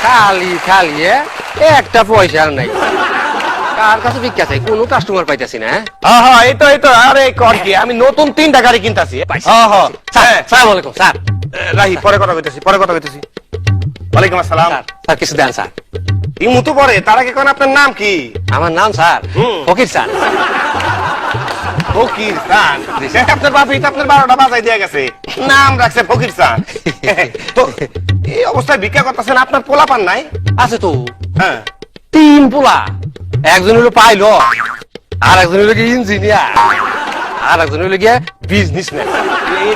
খালি খালি একটা পয়সা নাই, কার কাছে ভিক্ষা চাই, কোনো কাস্টমার পাইতেছি না। হ্যাঁ এই তো আরে কর কি, আমি নতুন 3টা গাড়ি কিনতাছি। সালাম আলাইকুম স্যার। রাহি পরে কথা কইতেছি। ওয়ালাইকুম আসসালাম। স্যার কিছু দেন স্যার। ইমু তো পরে, তার আগে কোন আপনার নাম কি? আমার নাম স্যার ফকির স্যার। ফকির চান? আপনার বাপি তো আপনার 12টা বাজাই দিয়ে গেছে, নাম রাখছে ফকির চান। তো এই অবস্থায় ভিক্ষা করতেছেন, আপনার পোলা পান নাই? আছে তো হ্যাঁ 3 পোলা, একজন হলো পাইলট, আর একজন হলো ইঞ্জিনিয়ার, আর একজন হলো গিয়ে বিজনেসম্যান।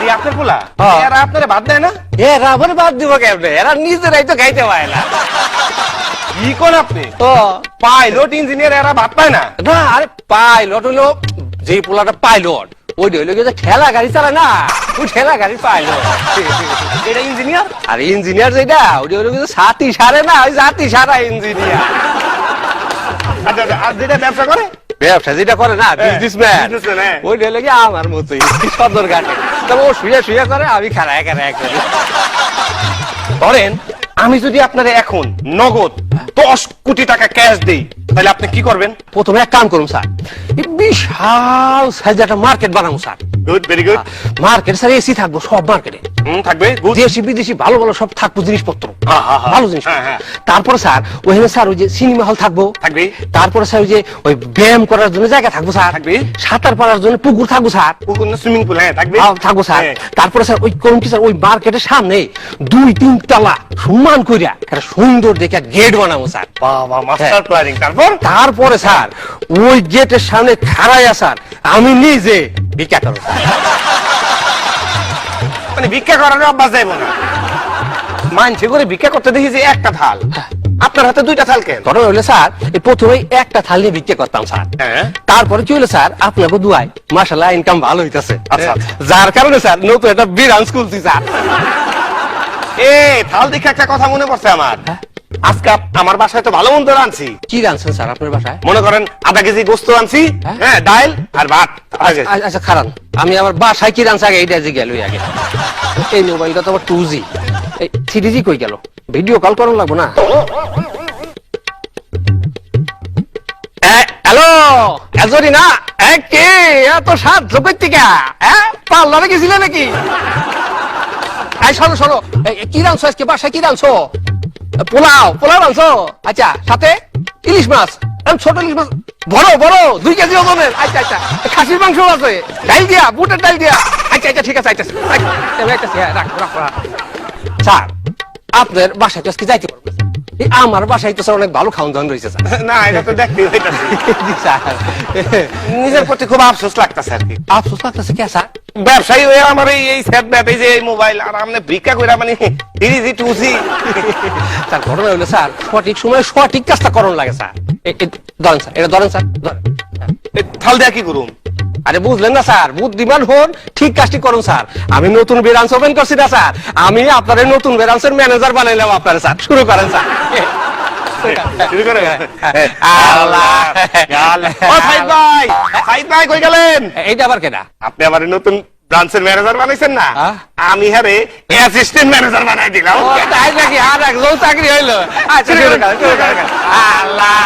এই আপনার পোলা? হ্যাঁ। এরা আপনারে বাদ দেয় না? এরা আবার বাদ দিব কেমনে, এরা নিজেরাই তো খাইতে পায় না। কি কোন আপনি? ও পাইলট ইঞ্জিনিয়ার এরা ভাত পায় না? না, আরে পাইলট হলো যে পোলাটা পাইলট, ওইটা হলো গিয়ে ঠেলা গাড়ি চালায় না, ওই ঠেলা গাড়ি পাইলট। এটা ইঞ্জিনিয়ার? আর ইঞ্জিনিয়ার যেটা, ওইটা হলো গিয়ে ছাতি সারে না, ওই জাতি সারা ইঞ্জিনিয়ার। আচ্ছা আর যেটা ব্যবসা করে? ব্যবসা যেটা করে না, বিজনেসম্যান, businessman, হ্যাঁ। ওইটা হলো গিয়ে আমার মতোই সদর ঘাটে। তবে ও শুয়ে করে, আমি খাড়ায় করি। ধরেন আমি যদি আপনার এখন নগদ 10 কোটি টাকা ক্যাশ দেই, তাহলে আপনি কি করবেন? প্রথমে এক কাম করুন স্যার, এই বিশাল সাইজ একটা মার্কেট বানাবো sir. Good, very good. Market sir AC থাকবো সব মার্কেটে, থাকবে গুড। দেশি বিদেশি ভালো ভালো সব থাকবো জিনিসপত্র, হ্যাঁ। ভালো জিনিস। হ্যাঁ। তারপরে স্যার ওখানে স্যার ওই যে সিনেমা হল থাকবো, থাকবে। তারপরে স্যার ওই যে ওই ব্যায়াম করার জন্য জায়গা থাকবো স্যার, থাকবে। সাঁতার পাড়ার জন্য পুকুর থাকবো স্যার, সুইমিং পুল? হ্যাঁ থাকবে। থাকবো স্যার। হ্যাঁ। তারপরে স্যার ওই কোন কি স্যার ওই মার্কেটের সামনে 2-3 তলা সমান কইরা একটা সুন্দর দেখে গেট বানাবো স্যার। বাবা, মাস্টার প্ল্যানিং। তারপরে স্যার ওই গেটের সামনে খাড়াইয়া স্যার আমি নিজে ভিক্ষা করবো স্যার। মানে ভিক্ষা করার অভ্যাস যাইব না? মানছে করে ভিক্ষা করতে দেখি যে একটা থাল, আপনার হাতে 2টা থাল কেন? ঘটনা হইলে স্যার এই প্রথমে একটা থাল নিয়ে ভিক্ষা করতাম স্যার, হ্যাঁ। তারপরে কি হলো স্যার আপনাকে দুয়াই মাশাআল্লাহ ইনকাম ভালো হইতাছে। আচ্ছা। যার কারণে স্যার নতুন একটা ব্রাঞ্চ খুলছি স্যার। থাল দেখে একটা কথা মনে পড়ছে আমার। আজকে আমার বাসায় তো ভালো মন্দ রাঁধছি। কি রাঁধছেন স্যার আপনার বাসায়? মনে করেন আধা কেজি গোস্ত আনছি, হ্যাঁ? হ্যাঁ, ডাল আর ভাত। আচ্ছা খারান, আমি আমার বাসায় কি রাঁধছি আগে এইটা যে গেল আগে। এই মোবাইলটা তো আবার 2G, এই 3G কই গেল? ভিডিও কল করার লাগবো না? হ্যালো এজরি না, কে এত সাত জগৎ থেকে পার্লারে গেছিলে নাকি? এই শোনো কি রাঁধছো আজকে বাসায়? কি রাঁধছো? পোলাও রাঁধছো? আচ্ছা সাথে ইলিশ মাছ, ছোট ইলিশ মাছ, বড় 2 কেজি ওজনের। আচ্ছা খাসির মাংস আছে, ডাল দিয়া, বুটের ডাল দিয়া। আচ্ছা ঠিক আছে, রাখো। স্যার আপনার বাসায় তো আজকে যাইতে পারবে? আমার বাসায় তো স্যার অনেক ভালো খাওয়ান দাওয়ান রয়েছে স্যার। না, এটা তো দেখতেই হইতাছে। স্যার নিজের প্রতি খুব আফসোস লাগতেছে আর কি। আফসোস লাগতেছে কে স্যার? ব্যবসায়ী হয়ে আমার এই সেট ব্যাপ, এই যে এই মোবাইল, আর আপনি ভিক্ষা কইরা মানে 3G 2G। স্যার ঘটনা হলো স্যার সঠিক সময়ে সঠিক কাজটা করণ লাগে স্যার। ধরেন স্যার, এটা ধরেন স্যার। থাল দেয়া কি করুন? আরে বুঝলেন না স্যার, বুদ্ধিমান হন, ঠিক কাজটি করুন স্যার। আমি নতুন ব্রাঞ্চ ওপেন করছি না স্যার, আমি আপনার নতুন ব্রাঞ্চের ম্যানেজার বানাইলাম আপনার স্যার। শুরু করেন স্যার। শুরু করে। আল্লাহ। ও সাইদ ভাই কই গেলেন? এইটা আবার কেনা? আপনি আমার নতুন ব্রাঞ্চের ম্যানেজার বানাইছেন না, আমি হারে অ্যাসিস্ট্যান্ট ম্যানেজার বানাই দিলাম। তাই নাকি? আর একজন চাকরি হইলো। আচ্ছা শুরু করেন। আল্লাহ।